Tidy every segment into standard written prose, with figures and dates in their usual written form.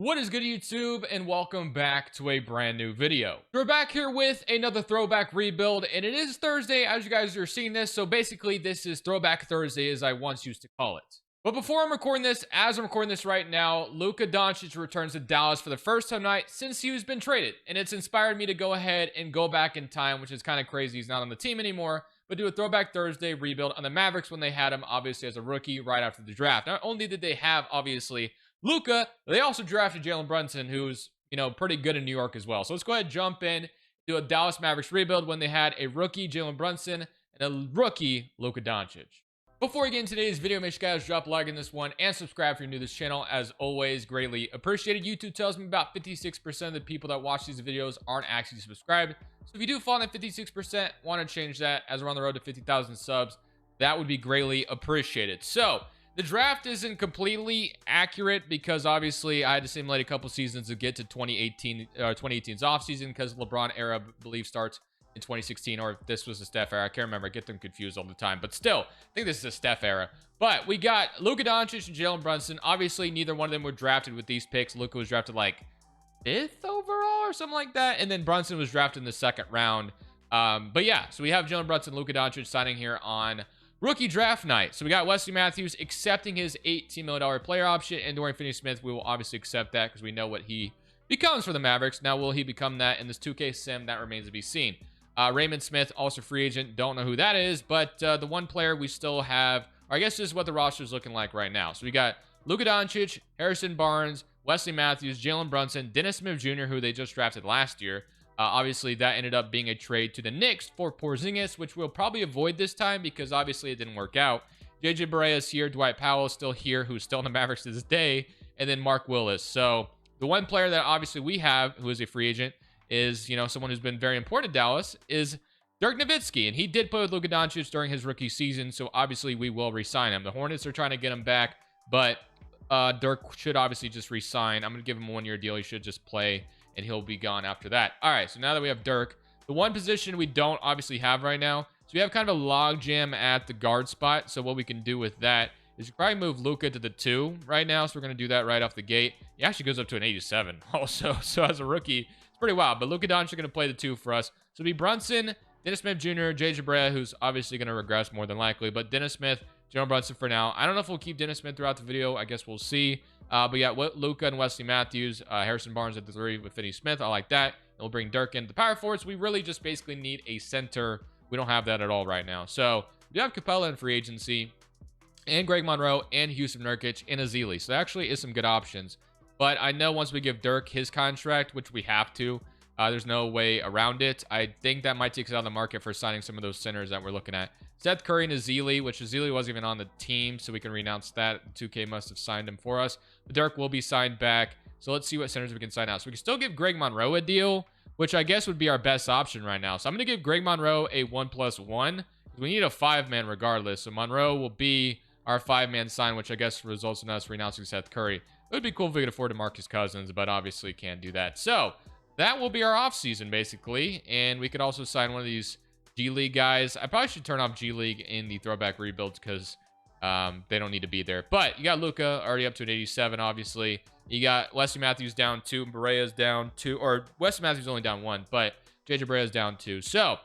What is good, YouTube, and welcome back to a brand new video. We're back here with another throwback rebuild, and it is Thursday as you guys are seeing this. So basically this is Throwback Thursday, as I once used to call it. But before I'm recording this, as I'm recording this right now, Luka Doncic returns to Dallas for the first time tonight since he's been traded, and it's inspired me to go ahead and go back in time, which is kind of crazy. He's not on the team anymore, but do a Throwback Thursday rebuild on the Mavericks when they had him, obviously, as a rookie right after the draft. Not only did they have, obviously, Luka, they also drafted Jalen Brunson, who's, pretty good in New York as well. So let's go ahead and jump in, do a Dallas Mavericks rebuild when they had a rookie Jalen Brunson and a rookie Luka Doncic. Before we get into today's video, make sure you guys drop a like on this one and subscribe if you're new to this channel. As always, greatly appreciated. YouTube tells me about 56% of the people that watch these videos aren't actually subscribed. So if you do fall in that 56%, want to change that as we're on the road to 50,000 subs, that would be greatly appreciated. So the draft isn't completely accurate because obviously I had to simulate a couple seasons to get to 2018's offseason because LeBron era, I believe, starts in 2016, or if this was a Steph era. I can't remember. I get them confused all the time. But still, I think this is a Steph era. But we got Luka Doncic and Jalen Brunson. Obviously, neither one of them were drafted with these picks. Luka was drafted like 5th overall or something like that. And then Brunson was drafted in the 2nd round. But yeah, so we have Jalen Brunson, Luka Doncic signing here on rookie draft night. So we got Wesley Matthews accepting his $18 million player option, and Dorian Finney-Smith, we will obviously accept that because we know what he becomes for the Mavericks. Now, will he become that in this 2K sim? That remains to be seen. Raymond Smith, also free agent. Don't know who that is, but the one player we still have, or I guess this is what the roster is looking like right now. So we got Luka Doncic, Harrison Barnes, Wesley Matthews, Jalen Brunson, Dennis Smith Jr., who they just drafted last year. Obviously, that ended up being a trade to the Knicks for Porzingis, which we'll probably avoid this time because obviously it didn't work out. JJ Barea is here. Dwight Powell is still here, who's still in the Mavericks to this day. And then Mark Willis. So the one player that obviously we have who is a free agent is, someone who's been very important to Dallas, is Dirk Nowitzki. And he did play with Luka Doncic during his rookie season, so obviously we will re-sign him. The Hornets are trying to get him back, but Dirk should obviously just re-sign. I'm going to give him a one-year deal. He should just play, and he'll be gone after that. All right, so now that we have Dirk, the one position we don't obviously have right now, so we have kind of a log jam at the guard spot. So what we can do with that is we probably move Luka to the 2 right now. So we're going to do that right off the gate. He actually goes up to an 87 also. So as a rookie, it's pretty wild. But Luka Doncic is going to play the 2 for us. So it'll be Brunson, Dennis Smith Jr., JJ Barea, who's obviously going to regress more than likely. But Dennis Smith, Jalen Brunson for now. I don't know if we'll keep Dennis Smith throughout the video. I guess we'll see. But yeah, Luka and Wesley Matthews, Harrison Barnes at the 3 with Finney-Smith. I like that. And we'll bring Dirk in. The power forwards, we really just basically need a center. We don't have that at all right now. So we do have Capella in free agency, and Greg Monroe, and Houston Nurkic, and Azili. So there actually is some good options. But I know once we give Dirk his contract, which we have to, there's no way around it. I think that might take us out of the market for signing some of those centers that we're looking at. Seth Curry and Azili, which Azili wasn't even on the team, so we can renounce that. 2K must have signed him for us. But Dirk will be signed back. So let's see what centers we can sign out. So we can still give Greg Monroe a deal, which I guess would be our best option right now. So I'm going to give Greg Monroe a 1+1. We need a 5-man regardless. So Monroe will be our 5-man sign, which I guess results in us renouncing Seth Curry. It would be cool if we could afford DeMarcus Cousins, but obviously can't do that. So that will be our offseason, basically. And we could also sign one of these G League guys. I probably should turn off G League in the throwback rebuilds because they don't need to be there. But you got Luka already up to an 87, obviously. You got Wesley Matthews down 2, Barea's down 2, or Wesley Matthews only down 1, but JJ Barea's down 2. So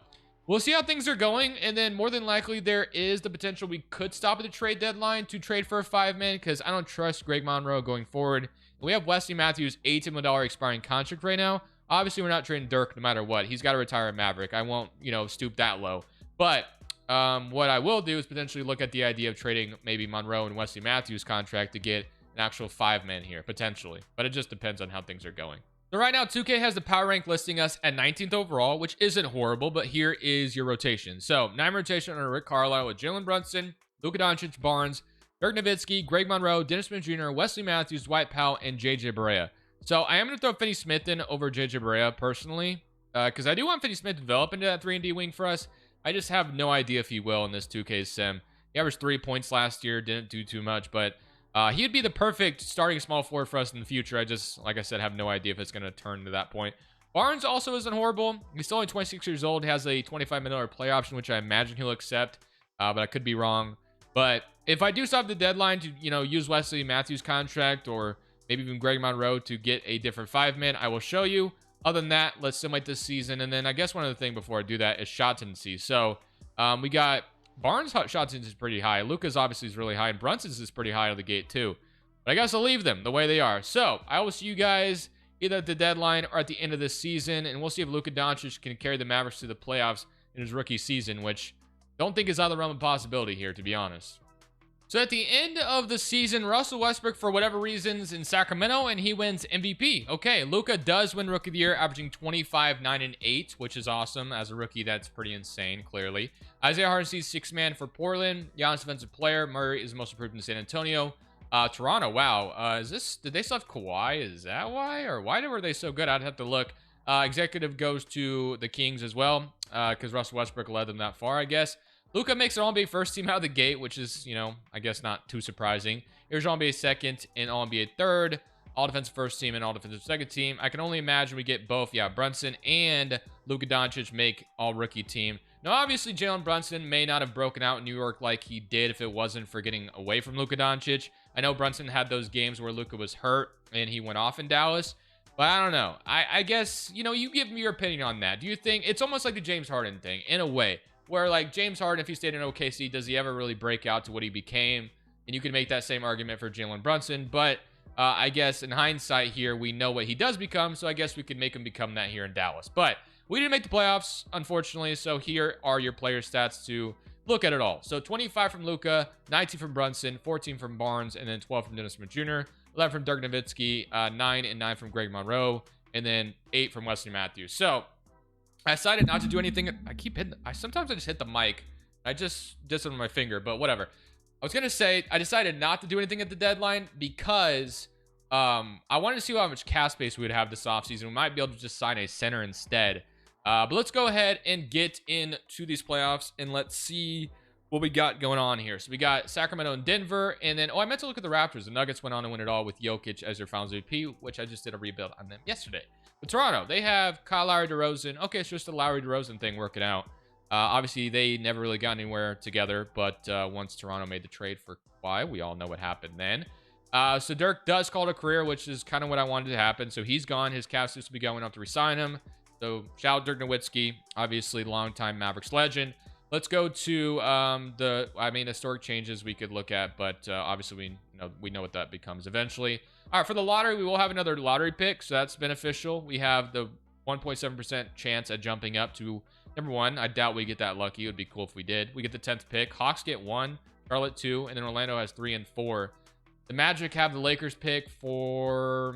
we'll see how things are going, and then more than likely there is the potential we could stop at the trade deadline to trade for a 5-man because I don't trust Greg Monroe going forward. We have Wesley Matthews' $18 million expiring contract right now. Obviously, we're not trading Dirk no matter what. He's got to retire a Maverick. I won't, stoop that low. But what I will do is potentially look at the idea of trading maybe Monroe and Wesley Matthews' contract to get an actual 5-man here, potentially. But it just depends on how things are going. So right now, 2K has the power rank listing us at 19th overall, which isn't horrible, but here is your rotation. So 9 rotation under Rick Carlisle with Jalen Brunson, Luka Doncic, Barnes, Dirk Nowitzki, Greg Monroe, Dennis Smith Jr., Wesley Matthews, Dwight Powell, and JJ Barea. So I am going to throw Finney-Smith in over JJ Barea personally, because I do want Finney-Smith to develop into that 3-and-D wing for us. I just have no idea if he will in this 2K sim. He averaged 3 points last year, didn't do too much, but he would be the perfect starting small forward for us in the future. I just, like I said, have no idea if it's going to turn to that point. Barnes also isn't horrible. He's still only 26 years old. He has a $25 million play option, which I imagine he'll accept, but I could be wrong. But if I do stop the deadline to, use Wesley Matthews' contract or maybe even Greg Monroe to get a different 5-man. I will show you. Other than that, let's simulate this season. And then I guess one other thing before I do that is shot tendency. So we got Barnes' shot tendency is pretty high. Luka's obviously is really high, and Brunson's is pretty high out of the gate too. But I guess I'll leave them the way they are. So I will see you guys either at the deadline or at the end of this season, and we'll see if Luka Doncic can carry the Mavericks to the playoffs in his rookie season, which don't think is out of the realm of possibility here, to be honest. So at the end of the season, Russell Westbrook, for whatever reasons, in Sacramento, and he wins MVP. Okay, Luka does win Rookie of the Year, averaging 25, 9, and 8, which is awesome. As a rookie, that's pretty insane, clearly. Isaiah Hartenstein's 6-man for Portland. Giannis Defensive Player. Murray is most improved in San Antonio. Toronto, wow. Did they still have Kawhi? Is that why? Or why were they so good? I'd have to look. Executive goes to the Kings as well, because Russell Westbrook led them that far, I guess. Luka makes an All-NBA first team out of the gate, which is, I guess not too surprising. Here's All-NBA second and All-NBA third. All-defensive first team and all-defensive second team. I can only imagine we get both, Brunson and Luka Doncic make all-rookie team. Now, obviously, Jalen Brunson may not have broken out in New York like he did if it wasn't for getting away from Luka Doncic. I know Brunson had those games where Luka was hurt and he went off in Dallas. But I don't know. I guess, you give me your opinion on that. Do you think it's almost like the James Harden thing in a way, where like James Harden, if he stayed in OKC, does he ever really break out to what he became? And you can make that same argument for Jalen Brunson. But I guess in hindsight here, we know what he does become. So I guess we could make him become that here in Dallas. But we didn't make the playoffs, unfortunately. So here are your player stats to look at it all. So 25 from Luka, 19 from Brunson, 14 from Barnes, and then 12 from Dennis Smith Jr., 11 from Dirk Nowitzki, 9 and 9 from Greg Monroe, and then 8 from Wesley Matthews. So I decided not to do anything. I keep hitting. Sometimes I just hit the mic. I just did something with my finger, but whatever. I was gonna say I decided not to do anything at the deadline because I wanted to see how much cap space we would have this offseason. We might be able to just sign a center instead. But let's go ahead and get into these playoffs and let's see what we got going on here. So we got Sacramento and Denver, and then I meant to look at the Raptors. The Nuggets went on to win it all with Jokic as their Finals MVP, which I just did a rebuild on them yesterday. But Toronto, they have Kyle Lowry, DeRozan. Okay, it's just the Lowry DeRozan thing working out. Obviously, they never really got anywhere together, but once Toronto made the trade for Kawhi, we all know what happened then. So Dirk does call it a career, which is kind of what I wanted to happen. So he's gone. His cap seems to be going up to resign him. So shout out Dirk Nowitzki, obviously longtime Mavericks legend. Let's go to historic changes we could look at, but obviously we know what that becomes eventually. All right, for the lottery, we will have another lottery pick, so that's beneficial. We have the 1.7% chance at jumping up to number 1. I doubt we get that lucky. It would be cool if we did. We get the 10th pick. Hawks get 1, Charlotte 2, and then Orlando has 3 and 4. The Magic have the Lakers pick for...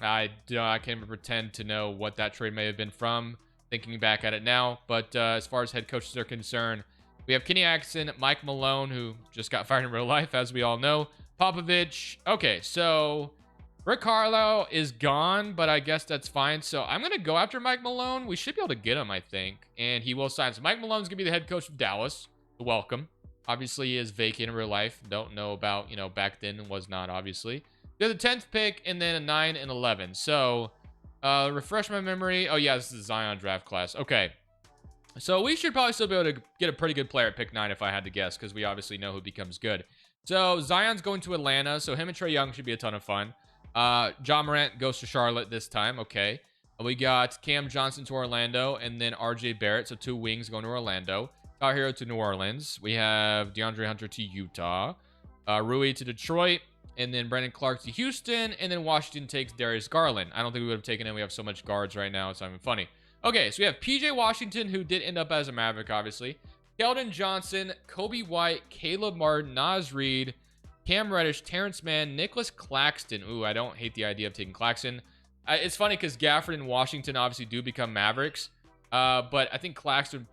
I can't even pretend to know what that trade may have been from, thinking back at it now. But as far as head coaches are concerned, we have Kenny Atkinson, Mike Malone, who just got fired in real life, as we all know. Popovich. Okay, so Rick Carlisle is gone, but I guess that's fine. So I'm going to go after Mike Malone. We should be able to get him, I think, and he will sign. So Mike Malone's going to be the head coach of Dallas. Welcome. Obviously, he is vacant in real life. Don't know about, back then was not, obviously. They're the 10th pick, and then a 9 and 11. So, refresh my memory. Oh, yeah, this is the Zion draft class. Okay. So, we should probably still be able to get a pretty good player at pick 9 if I had to guess, because we obviously know who becomes good. So, Zion's going to Atlanta, so him and Trae Young should be a ton of fun. John Morant goes to Charlotte this time. Okay. We got Cam Johnson to Orlando, and then RJ Barrett, so 2 wings going to Orlando. Tyler Hero to New Orleans. We have DeAndre Hunter to Utah. Rui to Detroit. And then Brandon Clark to Houston. And then Washington takes Darius Garland. I don't think we would have taken him. We have so much guards right now. It's not even funny. Okay, so we have PJ Washington, who did end up as a Maverick, obviously. Keldon Johnson, Kobe White, Caleb Martin, Naz Reid, Cam Reddish, Terrence Mann, Nicholas Claxton. Ooh, I don't hate the idea of taking Claxton. It's funny because Gafford and Washington obviously do become Mavericks. But I think Claxton...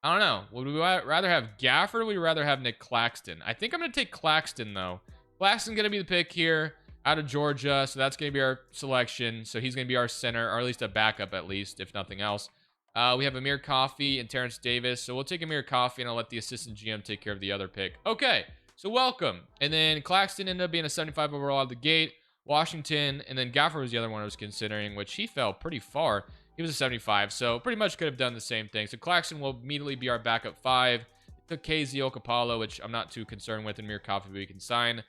I don't know. Would we rather have Gafford or would we rather have Nick Claxton? I think I'm going to take Claxton, though. Claxton's going to be the pick here out of Georgia, so that's going to be our selection. So he's going to be our center, or at least a backup at least, if nothing else. We have Amir Coffey and Terrence Davis, so we'll take Amir Coffey, and I'll let the assistant GM take care of the other pick. Okay, so welcome. And then Claxton ended up being a 75 overall out of the gate. Washington, and then Gafford was the other one I was considering, which he fell pretty far. He was a 75, so pretty much could have done the same thing. So Claxton will immediately be our backup 5. Took KZ Okapalo, which I'm not too concerned with, and Amir Coffey we can sign.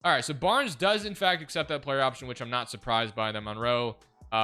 All right, so Barnes does in fact accept that player option, which I'm not surprised by. Then Monroe,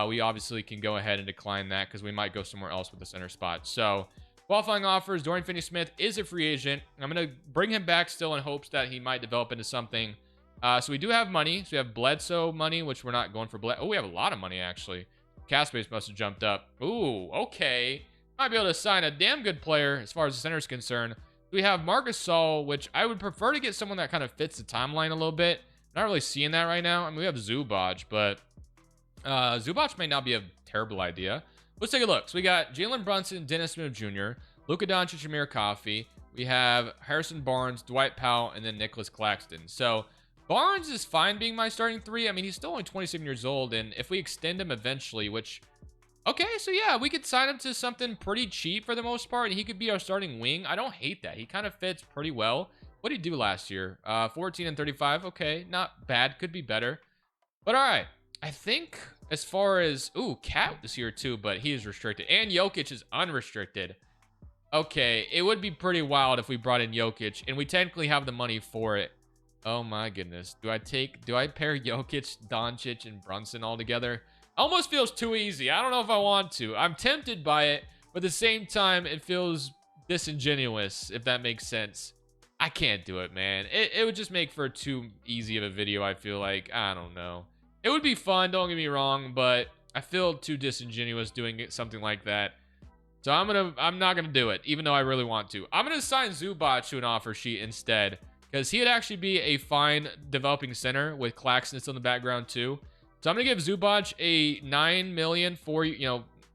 we obviously can go ahead and decline that because we might go somewhere else with the center spot. So qualifying offers, Dorian Finney-Smith is a free agent. I'm going to bring him back still in hopes that he might develop into something. So we do have money. So we have Bledsoe money, which we're not going for. Oh, we have a lot of money, actually. Cap space must have jumped up. Ooh, okay. Might be able to sign a damn good player as far as the center is concerned. We have Marcus Saul, which I would prefer to get someone that kind of fits the timeline a little bit. Not really seeing that right now. I mean, we have Zubac, but Zubac may not be a terrible idea. Let's take a look. So we got Jalen Brunson, Dennis Smith Jr., Luka Doncic, Amir Coffey. We have Harrison Barnes, Dwight Powell, and then Nicholas Claxton. So Barnes is fine being my starting three. I mean, he's still only 27 years old, and if we extend him eventually, which... Okay, so yeah, we could sign him to something pretty cheap for the most part, and he could be our starting wing. I don't hate that. He kind of fits pretty well. What did he do last year? 14 and 35. Okay, not bad. Could be better. But all right, I think as far as... Ooh, Cat this year too, but he is restricted. And Jokic is unrestricted. Okay, it would be pretty wild if we brought in Jokic, and we technically have the money for it. Oh my goodness. Do I pair Jokic, Doncic, and Brunson all together? Almost feels too easy. I don't know if I want to. I'm tempted by it, but at the same time, it feels disingenuous, if that makes sense. I can't do it, man. It would just make for too easy of a video, I feel like. I don't know. It would be fun, don't get me wrong, but I feel too disingenuous doing something like that. So I'm not gonna do it, even though I really want to. I'm gonna assign Zubac to an offer sheet instead, because he'd actually be a fine developing center with Claxton still in the background too. So I'm going to give Zubac a $9 million for,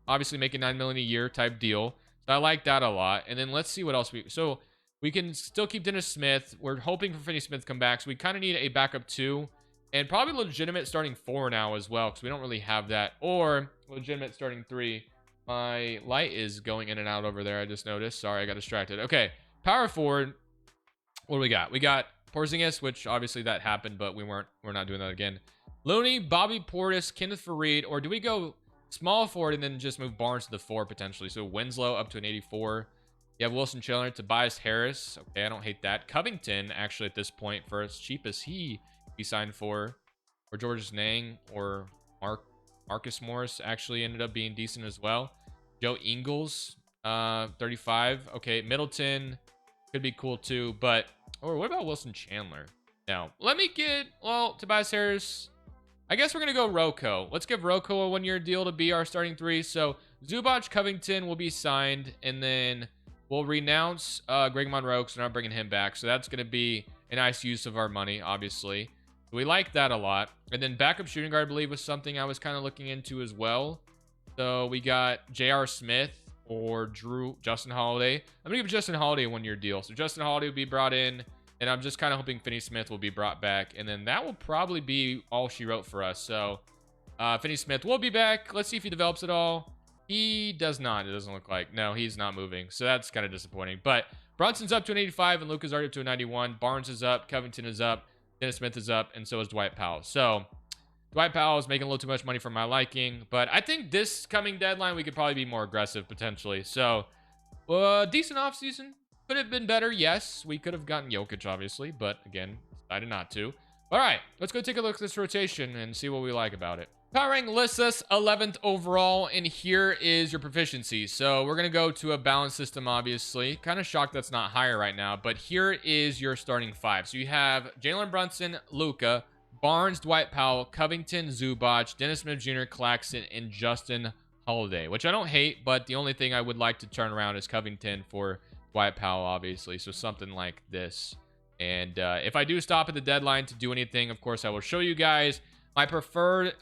obviously making $9 million a year type deal. So I like that a lot. And then let's see what else so we can still keep Dennis Smith. We're hoping for Finney-Smith to come back. So we kind of need a backup 2 and probably legitimate starting 4 now as well, because we don't really have that, or legitimate starting 3. My light is going in and out over there. I just noticed. Sorry, I got distracted. Okay. Power forward. What do we got? We got Porzingis, which obviously that happened, but we're not doing that again. Looney, Bobby Portis, Kenneth Faried, or do we go small forward and then just move Barnes to the 4 potentially? So Winslow up to an 84. You have Wilson Chandler, Tobias Harris. Okay, I don't hate that. Covington, actually, at this point, for as cheap as he signed for, or Georges Niang, or Marcus Morris actually ended up being decent as well. Joe Ingles, 35. Okay, Middleton could be cool too, but... Or what about Wilson Chandler? Now, let me get... Well, Tobias Harris... I guess we're going to go Rocco. Let's give Rocco a 1-year deal to be our starting 3. So Zubac, Covington will be signed, and then we'll renounce Greg Monroe because we're not bringing him back. So that's going to be a nice use of our money, obviously. We like that a lot. And then backup shooting guard, I believe, was something I was kind of looking into as well. So we got J.R. Smith or Justin Holiday. I'm going to give Justin Holiday a 1-year deal. So Justin Holiday will be brought in. And I'm just kind of hoping Finney-Smith will be brought back. And then that will probably be all she wrote for us. So Finney-Smith will be back. Let's see if he develops at all. He does not. It doesn't look like. No, he's not moving. So that's kind of disappointing. But Brunson's up to an 85 and Luka's already up to a 91. Barnes is up. Covington is up. Dennis Smith is up. And so is Dwight Powell. So Dwight Powell is making a little too much money for my liking. But I think this coming deadline, we could probably be more aggressive potentially. So decent offseason. Could have been better, yes. We could have gotten Jokic, obviously, but again, decided not to. All right, let's go take a look at this rotation and see what we like about it. Power rank lists us 11th overall, and here is your proficiency. So we're going to go to a balanced system, obviously. Kind of shocked that's not higher right now, but here is your starting 5. So you have Jalen Brunson, Luka, Barnes, Dwight Powell, Covington, Zubac, Dennis Smith Jr., Claxton, and Justin Holiday, which I don't hate, but the only thing I would like to turn around is Covington for Dwight Powell, obviously, so something like this. And if I do stop at the deadline to do anything, of course, I will show you guys. My preferred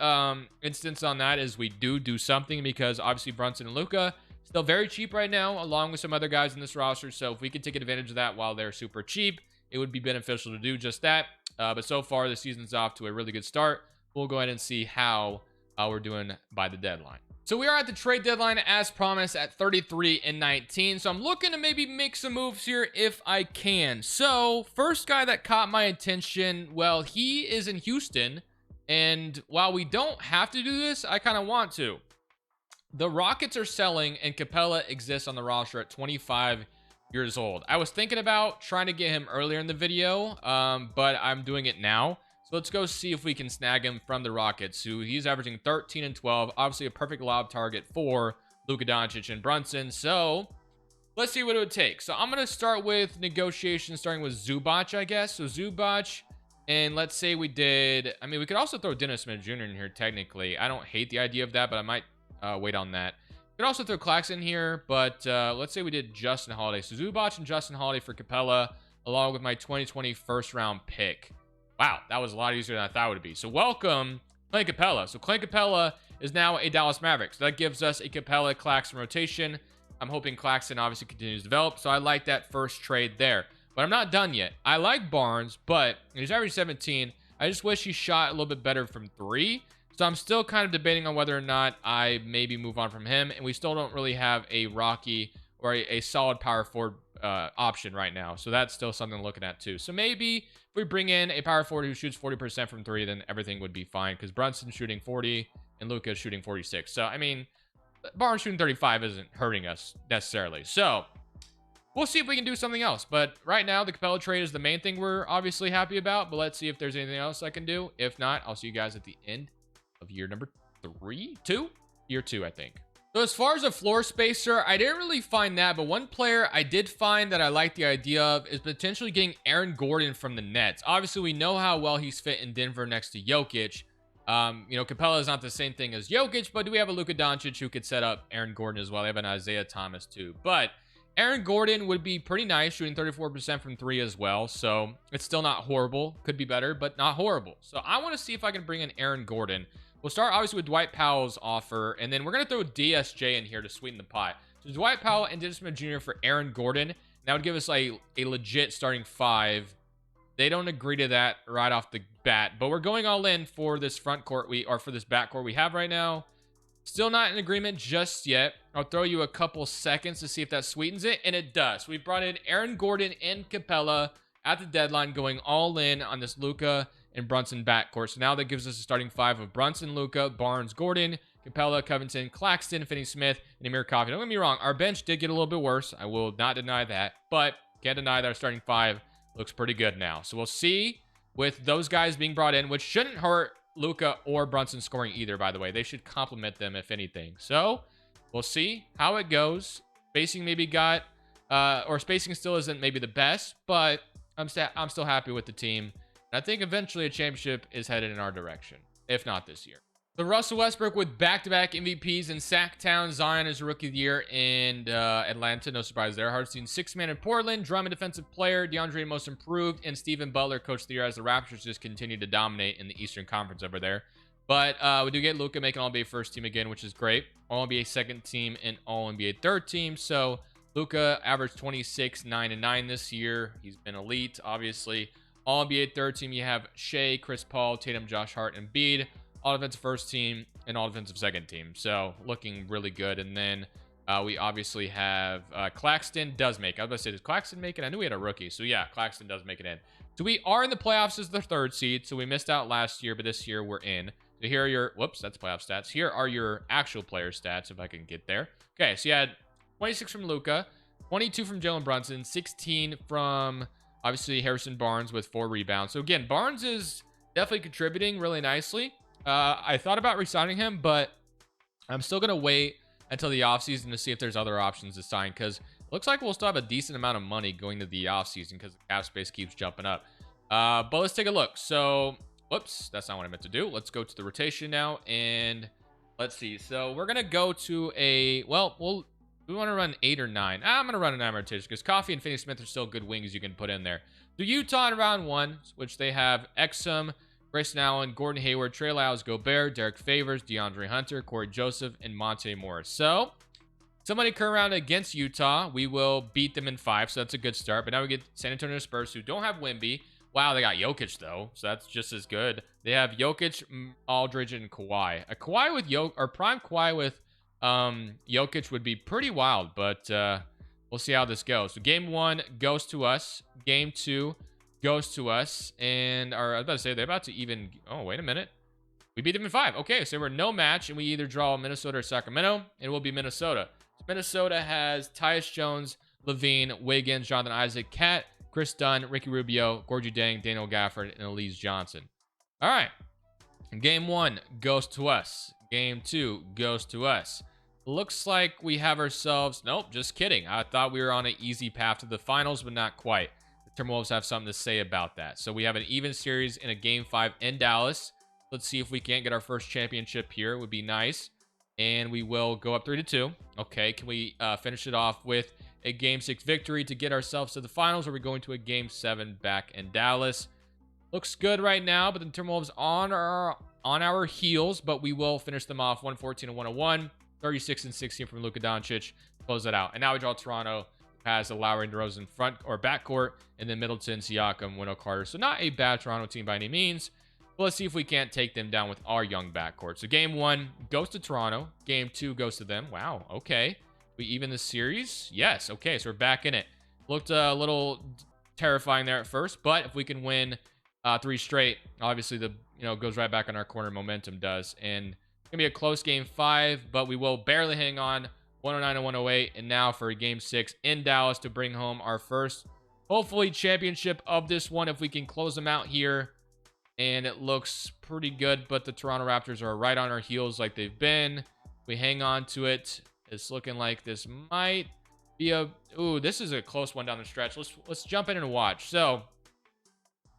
instance on that is we do something, because obviously Brunson and Luka still very cheap right now, along with some other guys in this roster. So if we could take advantage of that while they're super cheap, it would be beneficial to do just that. But so far, the season's off to a really good start. We'll go ahead and see how we're doing by the deadline. So we are at the trade deadline as promised at 33 and 19. So I'm looking to maybe make some moves here if I can. So first guy that caught my attention, well, he is in Houston. And while we don't have to do this, I kind of want to. The Rockets are selling and Capella exists on the roster at 25 years old. I was thinking about trying to get him earlier in the video, but I'm doing it now. So let's go see if we can snag him from the Rockets, who he's averaging 13 and 12. Obviously, a perfect lob target for Luka Doncic and Brunson. So let's see what it would take. So I'm going to start with negotiations, starting with Zubac, I guess. So Zubac, and let's say we did, I mean, we could also throw Dennis Smith Jr. in here, technically. I don't hate the idea of that, but I might wait on that. We could also throw Claxton here, but let's say we did Justin Holiday. So Zubac and Justin Holiday for Capella, along with my 2020 first-round pick. Wow, that was a lot easier than I thought it would be. So welcome, Clint Capella. So Clint Capella is now a Dallas Mavericks. So that gives us a Capella-Claxton rotation. I'm hoping Claxton obviously continues to develop, so I like that first trade there. But I'm not done yet. I like Barnes, but he's average 17. I just wish he shot a little bit better from 3. So I'm still kind of debating on whether or not I maybe move on from him. And we still don't really have a Rocky or a solid power forward option right now. So that's still something I'm looking at too. So maybe if we bring in a power forward who shoots 40% from 3, then everything would be fine. Because Brunson's shooting 40 and Luka's shooting 46. So, I mean, Barnes shooting 35 isn't hurting us necessarily. So we'll see if we can do something else. But right now, the Capella trade is the main thing we're obviously happy about. But let's see if there's anything else I can do. If not, I'll see you guys at the end of year number 2, I think. So as far as a floor spacer, I didn't really find that, but one player I did find that I like the idea of is potentially getting Aaron Gordon from the Nets. Obviously, we know how well he's fit in Denver next to Jokic. You know, Capella is not the same thing as Jokic, but do we have a Luka Doncic who could set up Aaron Gordon as well? They have an Isaiah Thomas too, but Aaron Gordon would be pretty nice, shooting 34% from 3 as well. So it's still not horrible. Could be better, but not horrible. So I want to see if I can bring in Aaron Gordon. We'll start obviously with Dwight Powell's offer, and then we're going to throw DSJ in here to sweeten the pie. So Dwight Powell and Dennis Smith Jr. for Aaron Gordon. That would give us a legit starting 5. They don't agree to that right off the bat, but we're going all in for this front court for this back court we have right now. Still not in agreement just yet. I'll throw you a couple seconds to see if that sweetens it, and it does. We brought in Aaron Gordon and Capella at the deadline, going all in on this Luka and Brunson backcourt. So now that gives us a starting 5 of Brunson, Luka, Barnes, Gordon, Capella, Covington, Claxton, Finney-Smith, and Amir Coffey. Don't get me wrong, our bench did get a little bit worse. I will not deny that, but can't deny that our starting 5 looks pretty good now. So we'll see with those guys being brought in, which shouldn't hurt Luka or Brunson scoring either, by the way. They should complement them, if anything. So we'll see how it goes. Spacing maybe spacing still isn't maybe the best, but I'm still happy with the team. And I think eventually a championship is headed in our direction, if not this year. The Russell Westbrook with back-to-back MVPs in Sacktown. Zion is Rookie of the Year in Atlanta. No surprise there. Hardenstein, 6-man in Portland. Drummond, Defensive Player. DeAndre, Most Improved. And Stephen Butler, Coach of the Year, as the Raptors just continue to dominate in the Eastern Conference over there. But we do get Luka making All-NBA first team again, which is great. All-NBA second team and All-NBA third team. So Luka averaged 26, 9, and 9 this year. He's been elite, obviously. All-NBA third team, you have Shea, Chris Paul, Tatum, Josh Hart, and Embiid. All-defensive first team and all-defensive second team. So looking really good. And then we obviously have Claxton does make it. I was about to say, does Claxton make it? I knew we had a rookie. So yeah, Claxton does make it in. So we are in the playoffs as the 3rd seed. So we missed out last year, but this year we're in. So here are your, whoops, that's playoff stats. Here are your actual player stats, if I can get there. Okay, so you had 26 from Luka, 22 from Jalen Brunson, 16 from, obviously, Harrison Barnes with 4 rebounds. So again, Barnes is definitely contributing really nicely. I thought about re-signing him, but I'm still going to wait until the offseason to see if there's other options to sign, because it looks like we'll still have a decent amount of money going to the offseason because the cap space keeps jumping up. But let's take a look. So, whoops, that's not what I meant to do. Let's go to the rotation now, and let's see. So we're going to go to a, well, we want to run 8 or 9. I'm going to run a 9 rotation because Coffee and Finney-Smith are still good wings you can put in there. So Utah in round 1, which they have Exum, Grayson Allen, Gordon Hayward, Trey Lyles, Gobert, Derek Favors, DeAndre Hunter, Corey Joseph, and Monte Morris. So somebody come around against Utah. We will beat them in 5, so that's a good start. But now we get San Antonio Spurs, who don't have Wemby. Wow, they got Jokic, though, so that's just as good. They have Jokic, Aldridge, and Kawhi. A Kawhi with or prime Kawhi with Jokic would be pretty wild, but we'll see how this goes. So game 1 goes to us. Game 2 goes to us. And I was about to say, they're about to even... Oh, wait a minute. We beat them in 5. Okay, so we're no match, and we either draw Minnesota or Sacramento. It will be Minnesota. So Minnesota has Tyus Jones, Levine, Wiggins, Jonathan Isaac, Cat, Chris Dunn, Ricky Rubio, Gorgie Dang, Daniel Gafford, and Elise Johnson. All right. Game 1 goes to us. Game 2 goes to us. Looks like we have ourselves... Nope, just kidding. I thought we were on an easy path to the finals, but not quite. The Timberwolves have something to say about that. So we have an even series in a Game 5 in Dallas. Let's see if we can't get our first championship here. It would be nice. And we will go up 3-2. Okay, can we finish it off with a Game 6 victory to get ourselves to the finals? Or are we going to a Game 7 back in Dallas? Looks good right now, but the Timberwolves on our heels, but we will finish them off 114 and 101, 36 and 16 from Luka Doncic. Close that out. And now we draw Toronto, has a Lowry and DeRozan front or backcourt, and then Middleton, Siakam, Wendell Carter. So not a bad Toronto team by any means. But let's see if we can't take them down with our young backcourt. So game 1 goes to Toronto. Game 2 goes to them. Wow. Okay. We even the series? Yes. Okay. So we're back in it. Looked a little terrifying there at first, but if we can win 3 straight, obviously the goes right back on our corner. Momentum does, and it's gonna be a close game 5, but we will barely hang on. 109 and 108, and now for game 6 in Dallas to bring home our first, hopefully, championship of this one if we can close them out here. And it looks pretty good, but the Toronto Raptors are right on our heels like they've been. We hang on to it. It's looking like this might be a... Ooh, this is a close one down the stretch. Let's jump in and watch. So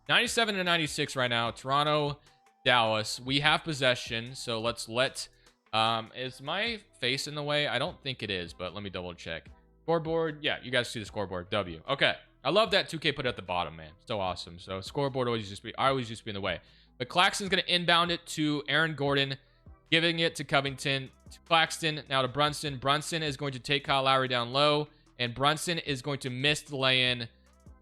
97 and 96 right now. Toronto, Dallas. We have possession, so let's let... is my face in the way? I don't think it is, but let me double check. Scoreboard. Yeah, you guys see the scoreboard. W. Okay. I love that 2K put it at the bottom, man. So awesome. So scoreboard always used to be... I always used to be in the way. But Claxton's going to inbound it to Aaron Gordon, giving it to Covington, to Claxton, now to Brunson. Brunson is going to take Kyle Lowry down low, and Brunson is going to miss the lay-in.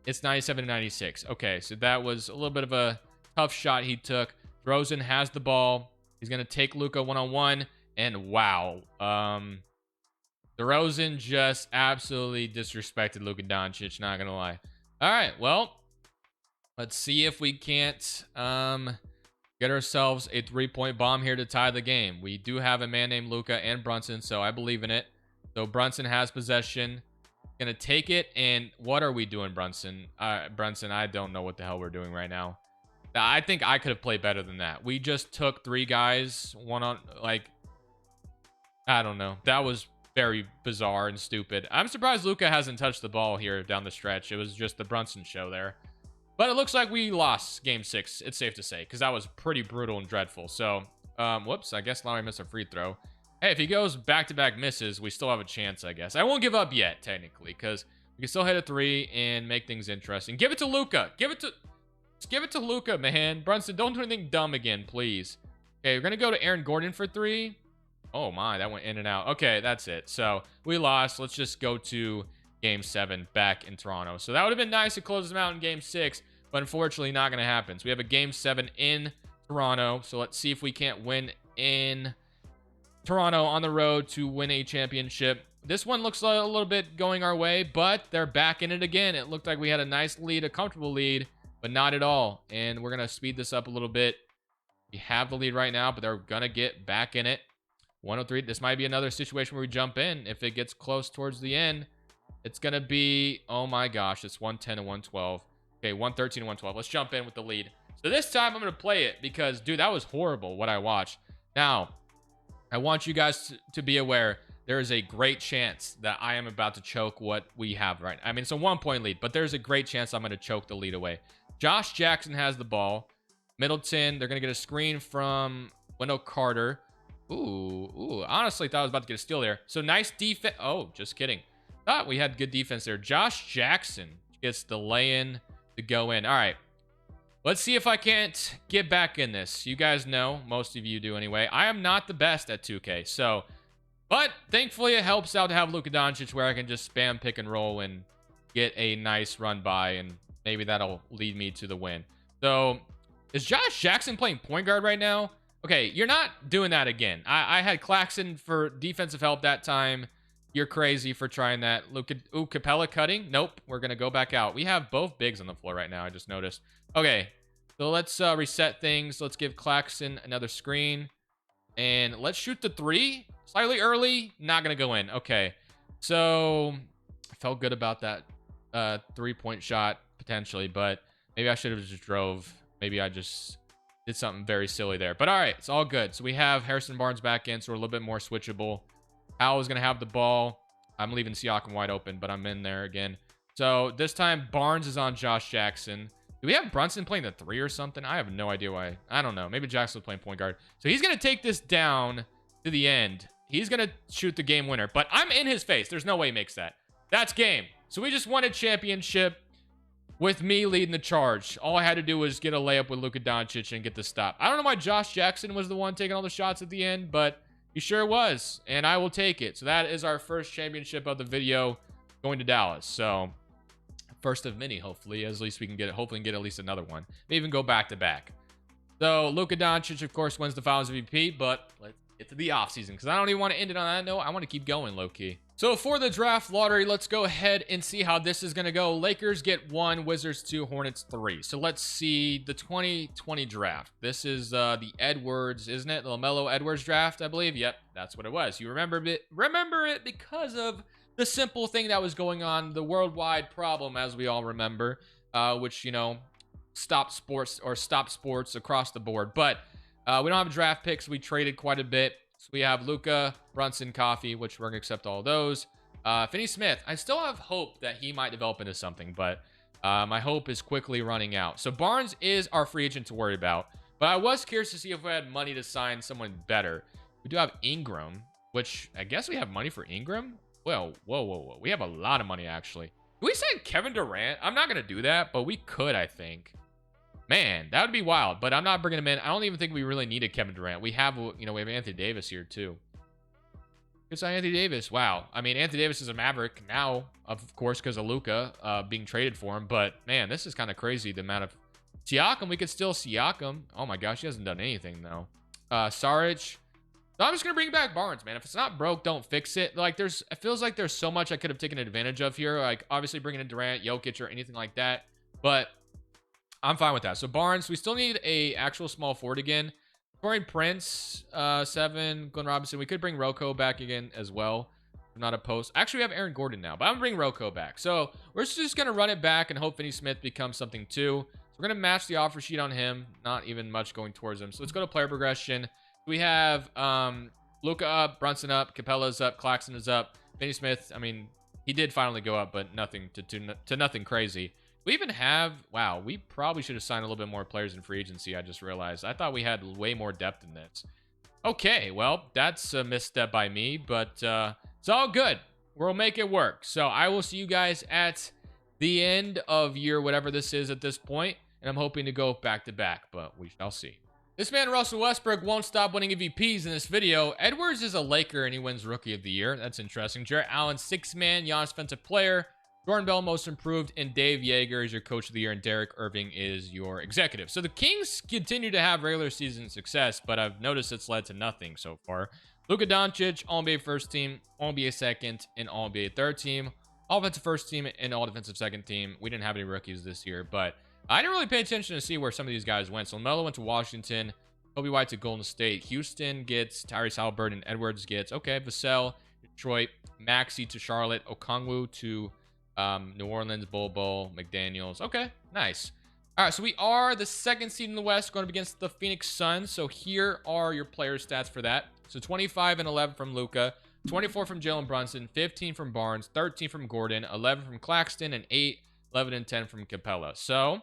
It's 97 to 96. Okay, so that was a little bit of a tough shot he took. DeRozan has the ball. He's going to take Luka one-on-one, and wow. DeRozan just absolutely disrespected Luka Doncic, not going to lie. All right, well, let's see if we can't get ourselves a 3-point bomb here to tie the game. We do have a man named Luka and Brunson, so I believe in it. So Brunson has possession. Gonna take it, and what are we doing, Brunson? Brunson, I don't know what the hell we're doing right now. I think I could have played better than that. We just took 3 guys, one on, like, I don't know. That was very bizarre and stupid. I'm surprised Luka hasn't touched the ball here down the stretch. It was just the Brunson show there. But it looks like we lost game 6. It's safe to say, because that was pretty brutal and dreadful. So, whoops, I guess Lowry missed a free throw. Hey, if he goes back-to-back misses, we still have a chance, I guess. I won't give up yet, technically, because we can still hit a 3 and make things interesting. Give it to Luka. Just give it to Luka, man. Brunson, don't do anything dumb again, please. Okay, we're going to go to Aaron Gordon for 3. Oh, my, that went in and out. Okay, that's it. So, we lost. Let's just go to game 7 back in Toronto. So, that would have been nice to close them out in game 6, but unfortunately not going to happen. So, we have a game 7 in Toronto. So, let's see if we can't win in Toronto on the road to win a championship. This one looks a little bit going our way, but they're back in it again. It looked like we had a nice lead, a comfortable lead, but not at all. And we're going to speed this up a little bit. We have the lead right now, but they're going to get back in it. 103. This might be another situation where we jump in. If it gets close towards the end, it's going to be, oh my gosh, it's 110 and 112. Okay, 113 and 112. Let's jump in with the lead. So this time I'm going to play it because, dude, that was horrible what I watched. Now, I want you guys to be aware there is a great chance that I am about to choke what we have right now. I mean, it's a 1-point lead, but there's a great chance I'm going to choke the lead away. Josh Jackson has the ball. Middleton, they're going to get a screen from Wendell Carter. Ooh, honestly thought I was about to get a steal there. So nice defense. Oh, just kidding. Thought we had good defense there. Josh Jackson gets the lay-in to go in. All right. Let's see if I can't get back in this. You guys know, most of you do anyway, I am not the best at 2K. So, but thankfully it helps out to have Luka Doncic where I can just spam pick and roll and get a nice run by, and maybe that'll lead me to the win. So, is Josh Jackson playing point guard right now? Okay, you're not doing that again. I had Claxton for defensive help that time. You're crazy for trying that. Luka, ooh, Capella cutting. Nope, we're going to go back out. We have both bigs on the floor right now, I just noticed. Okay, so let's reset things. Let's give Claxton another screen. And let's shoot the 3. Slightly early. Not going to go in. Okay, so I felt good about that 3-point shot, potentially. But maybe I should have just drove. Maybe I just Did something very silly there. But all right, it's all good. So we have Harrison Barnes back in, so we're a little bit more switchable. Powell is going to have the ball. I'm leaving Siakam wide open, but I'm in there again. So this time, Barnes is on Josh Jackson. Do we have Brunson playing the 3 or something? I have no idea why. I don't know. Maybe Jackson was playing point guard. So he's going to take this down to the end. He's going to shoot the game winner. But I'm in his face. There's no way he makes that. That's game. So we just won a championship with me leading the charge. All I had to do was get a layup with Luka Doncic and get the stop. I don't know why Josh Jackson was the one taking all the shots at the end, but he sure was, and I will take it. So that is our first championship of the video going to Dallas. So first of many, hopefully. At least we can get it. Hopefully, get at least another one. Maybe even go back to back. So Luka Doncic, of course, wins the Finals MVP, but let's get to the offseason because I don't even want to end it on that note. I want to keep going low key. So for the draft lottery, let's go ahead and see how this is going to go. Lakers get 1, Wizards 2, Hornets 3. So let's see the 2020 draft. This is the Edwards, isn't it? The LaMelo Edwards draft, I believe. Yep, that's what it was. You remember it because of the simple thing that was going on, the worldwide problem, as we all remember, which, you know, stopped sports across the board. But we don't have draft picks. We traded quite a bit. So we have Luka, Brunson, Coffee, which we're going to accept all of those. Finney Smith, I still have hope that he might develop into something, but my hope is quickly running out. So Barnes is our free agent to worry about. But I was curious to see if we had money to sign someone better. We do have Ingram, which I guess we have money for Ingram. Well, whoa. We have a lot of money, actually. Do we sign Kevin Durant? I'm not going to do that, but we could, I think. Man, that would be wild, but I'm not bringing him in. I don't even think we really needed Kevin Durant. We have, you know, we have Anthony Davis here too. Good sign, Anthony Davis. Wow. I mean, Anthony Davis is a Maverick now, of course, because of Luka being traded for him. But man, this is kind of crazy. The amount of Siakam, we could still Siakam. Oh my gosh, he hasn't done anything though. Saric. So I'm just gonna bring back Barnes, man. If it's not broke, don't fix it. Like it feels like there's so much I could have taken advantage of here. Like obviously bringing in Durant, Jokic, or anything like that. But I'm fine with that. So Barnes, we still need a actual small forward again. Torian Prince, 7. Glenn Robinson. We could bring Rocco back again as well. I'm not opposed. Actually, we have Aaron Gordon now, but I'm going to bring Rocco back. So we're just going to run it back and hope Finney Smith becomes something too. So we're going to match the offer sheet on him. Not even much going towards him. So let's go to player progression. We have Luka up, Brunson up, Capella's up, Claxton is up. Finney Smith, I mean, he did finally go up, but nothing to nothing crazy. We even have, wow, we probably should have signed a little bit more players in free agency. I just realized. I thought we had way more depth in this. Okay, well, that's a misstep by me, but it's all good. We'll make it work. So I will see you guys at the end of year, whatever this is at this point, and I'm hoping to go back to back, but we shall see. This man, Russell Westbrook, won't stop winning MVPs in this video. Edwards is a Laker, and he wins Rookie of the Year. That's interesting. Jarrett Allen, 6-man, Giannis Defensive Player. Jordan Bell, Most Improved, and Dave Yeager is your Coach of the Year, and Derek Irving is your Executive. So the Kings continue to have regular season success, but I've noticed it's led to nothing so far. Luka Doncic, All-NBA First Team, All-NBA Second, and All-NBA Third Team. All-Defensive First Team and All-Defensive Second Team. We didn't have any rookies this year, but I didn't really pay attention to see where some of these guys went. So LaMelo went to Washington, Kobe White to Golden State, Houston gets Tyrese Halliburton, Edwards gets, okay, Vassell, Detroit, Maxey to Charlotte, Okongwu to New Orleans, Bobo, McDaniels. Okay, nice. All right, so we are the 2nd seed in the West going up against the Phoenix Suns. So here are your player stats for that. So 25 and 11 from Luka, 24 from Jalen Brunson, 15 from Barnes, 13 from Gordon, 11 from Claxton, and 8, 11, and 10 from Capella. So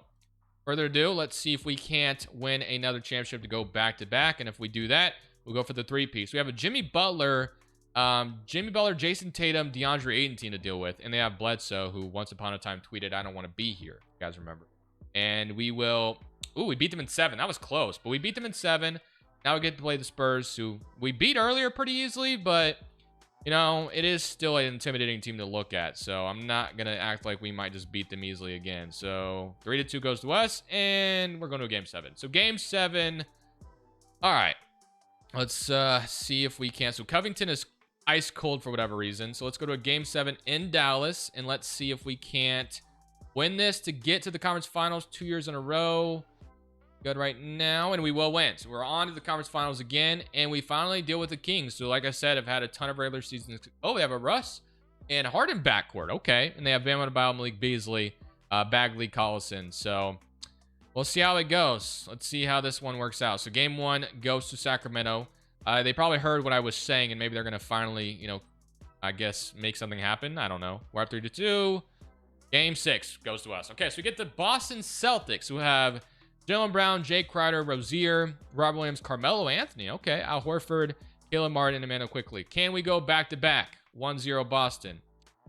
further ado, let's see if we can't win another championship to go back-to-back. And if we do that, we'll go for the 3-piece. We have a Jimmy Butler, Jason Tatum, DeAndre Ayton team to deal with. And they have Bledsoe, who once upon a time tweeted, "I don't want to be here." You guys remember. And we will... Ooh, we beat them in 7. That was close. But we beat them in 7. Now we get to play the Spurs, who we beat earlier pretty easily. But, you know, it is still an intimidating team to look at. So I'm not going to act like we might just beat them easily again. So 3-2 goes to us. And we're going to a Game 7. So Game 7. All right. Let's see if we can. So Covington is ice cold for whatever reason. So let's go to a Game 7 in Dallas. And let's see if we can't win this to get to the conference finals 2 years in a row. Good right now. And we will win. So we're on to the conference finals again. And we finally deal with the Kings. So like I said, I've had a ton of regular seasons. Oh, we have a Russ and Harden backcourt. Okay. And they have Bam Adebayo, Malik Beasley, Bagley, Collison. So we'll see how it goes. Let's see how this one works out. So game 1 goes to Sacramento. They probably heard what I was saying, and maybe they're going to finally, you know, I guess make something happen. I don't know. We're up 3-2. Game 6 goes to us. Okay, so we get the Boston Celtics, who have Jaylen Brown, Jay Crowder, Rozier, Robert Williams, Carmelo Anthony. Okay, Al Horford, Caleb Martin, and Emmanuel quickly. Can we go back-to-back? 1-0 Boston.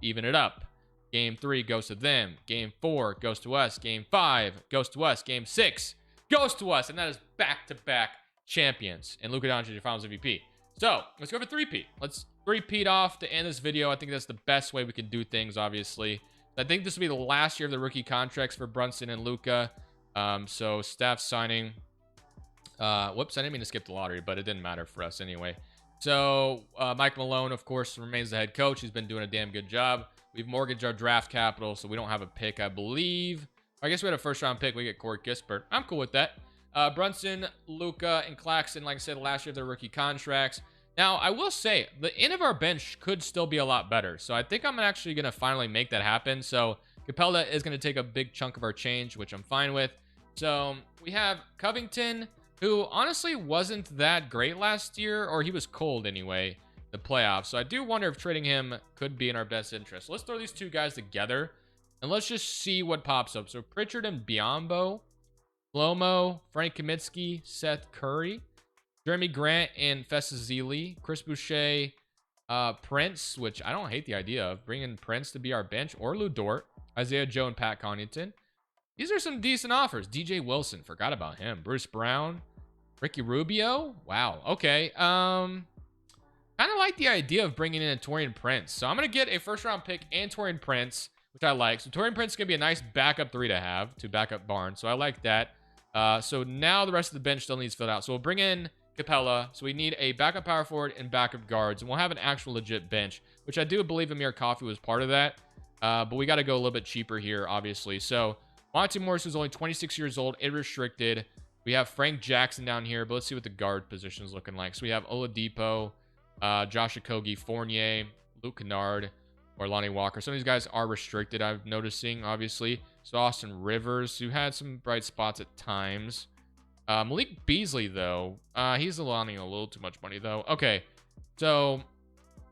Even it up. Game 3 goes to them. Game 4 goes to us. Game 5 goes to us. Game 6 goes to us. And that is back-to-back champions. And Luka Doncic, your finals MVP. So, let's go for 3-peat. Let's 3-peat off to end this video. I think that's the best way we can do things, obviously. I think this will be the last year of the rookie contracts for Brunson and Luka. So, Steph signing. Whoops, I didn't mean to skip the lottery, but it didn't matter for us anyway. So, Mike Malone, of course, remains the head coach. He's been doing a damn good job. We've mortgaged our draft capital, so we don't have a pick, I believe. I guess we had a first-round pick. We get Corey Kispert. I'm cool with that. Brunson, Luka, and Claxton, like I said, last year of their rookie contracts. Now, I will say, the end of our bench could still be a lot better. So I think I'm actually going to finally make that happen. So Capella is going to take a big chunk of our change, which I'm fine with. So we have Covington, who honestly wasn't that great last year, or he was cold anyway, the playoffs. So I do wonder if trading him could be in our best interest. Let's throw these two guys together, and let's just see what pops up. So Pritchard and Biyombo, Lomo, Frank Kaminsky, Seth Curry, Jeremy Grant and Fesazili, Chris Boucher, Prince, which I don't hate the idea of, bringing Prince to be our bench, or Lou Dort, Isaiah Joe, and Pat Connaughton. These are some decent offers. DJ Wilson, forgot about him. Bruce Brown, Ricky Rubio. Wow. Okay. Kind of like the idea of bringing in a Taurean Prince. So I'm going to get a first-round pick and Taurean Prince, which I like. So Taurean Prince is going to be a nice backup 3 to have to back up Barnes. So I like that. So now the rest of the bench still needs filled out. So we'll bring in Capella. So we need a backup power forward and backup guards. And we'll have an actual legit bench, which I do believe Amir Coffey was part of that. But we got to go a little bit cheaper here, obviously. So Monty Morris is only 26 years old, restricted. We have Frank Jackson down here, but let's see what the guard position is looking like. So we have Oladipo, Josh Okogie, Fournier, Luke Kennard, or Lonnie Walker. Some of these guys are restricted, I'm noticing, obviously. So Austin Rivers, who had some bright spots at times. Malik Beasley, though, he's allowing a little too much money, though. Okay, so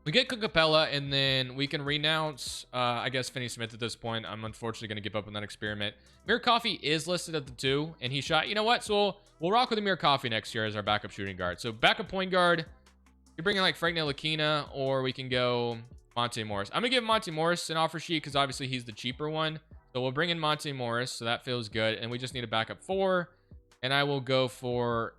we get Capella, and then we can renounce, I guess, Finney Smith at this point. I'm unfortunately going to give up on that experiment. Amir Coffey is listed at the 2, and he shot. You know what? So we'll rock with Amir Coffey next year as our backup shooting guard. So backup point guard, you're bringing like Frank Ntilikina, or we can go Monte Morris. I'm going to give Monte Morris an offer sheet because obviously he's the cheaper one. So we'll bring in Monte Morris, so that feels good. And we just need a backup 4, and I will go for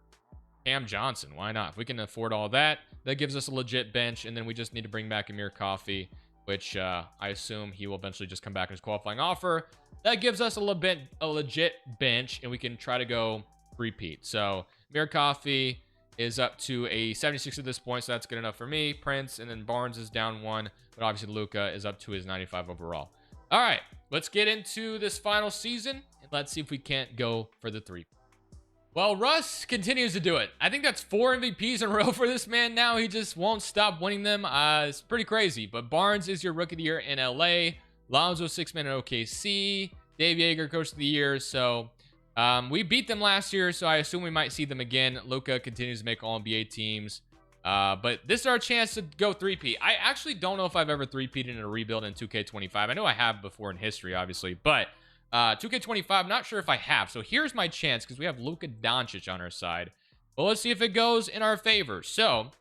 Cam Johnson. Why not? If we can afford all that, that gives us a legit bench, and then we just need to bring back Amir Coffey, which I assume he will eventually just come back in his qualifying offer. That gives us a legit bench, and we can try to go repeat. So Amir Coffey is up to a 76 at this point, so that's good enough for me. Prince, and then Barnes is down 1, but obviously Luka is up to his 95 overall. All right, let's get into this final season, and let's see if we can't go for the 3. Well, Russ continues to do it. I think that's 4 MVPs in a row for this man now. He just won't stop winning them. It's pretty crazy. But Barnes is your Rookie of the Year in LA. Lonzo, 6-man in OKC. Dave Yeager, Coach of the Year. So we beat them last year, so I assume we might see them again. Luka continues to make All-NBA teams. But this is our chance to go 3-peat. I actually don't know if I've ever 3-peated in a rebuild in 2K25. I know I have before in history, obviously. But 2K25, I'm not sure if I have. So here's my chance because we have Luka Doncic on our side. But let's see if it goes in our favor. So,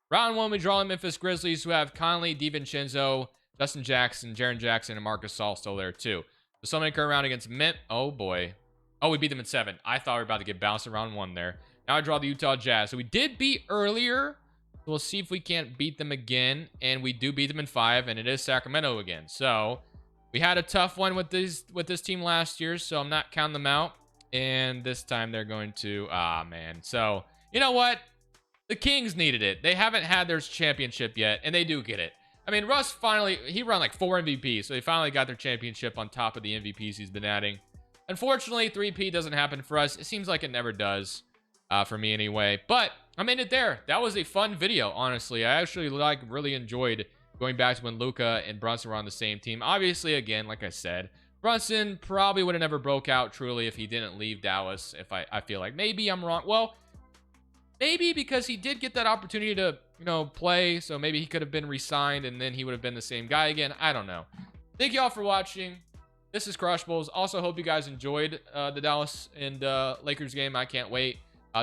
round 1, we draw the Memphis Grizzlies, who have Conley, DiVincenzo, Justin Jackson, Jaren Jackson, and Marcus Gasol still there too. So somebody come around against Mint. Oh boy. Oh, we beat them in 7. I thought we were about to get bounced in round 1 there. Now I draw the Utah Jazz. So we did beat earlier. So we'll see if we can't beat them again. And we do beat them in 5, and it is Sacramento again. So we had a tough one with this team last year, so I'm not counting them out. And this time they're going to, man. So, you know what? The Kings needed it. They haven't had their championship yet, and they do get it. I mean, Russ finally, he ran like 4 MVPs, so they finally got their championship on top of the MVPs he's been adding. Unfortunately, 3P doesn't happen for us. It seems like it never does, for me anyway. But I made it there. That was a fun video, honestly. I actually really enjoyed going back to when Luka and Brunson were on the same team. Obviously, again, like I said, Brunson probably would have never broke out truly if he didn't leave Dallas. If I feel like maybe I'm wrong. Well, maybe because he did get that opportunity to, you know, play. So maybe he could have been re-signed and then he would have been the same guy again. I don't know. Thank you all for watching. This is Crushables. Also, hope you guys enjoyed the Dallas and Lakers game. I can't wait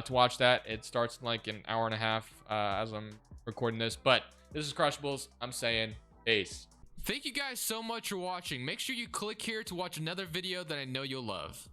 to watch that. It starts in like an hour and a half as I'm recording this. But this is Crushables. I'm saying peace. Thank you guys so much for watching. Make sure you click here to watch another video that I know you'll love.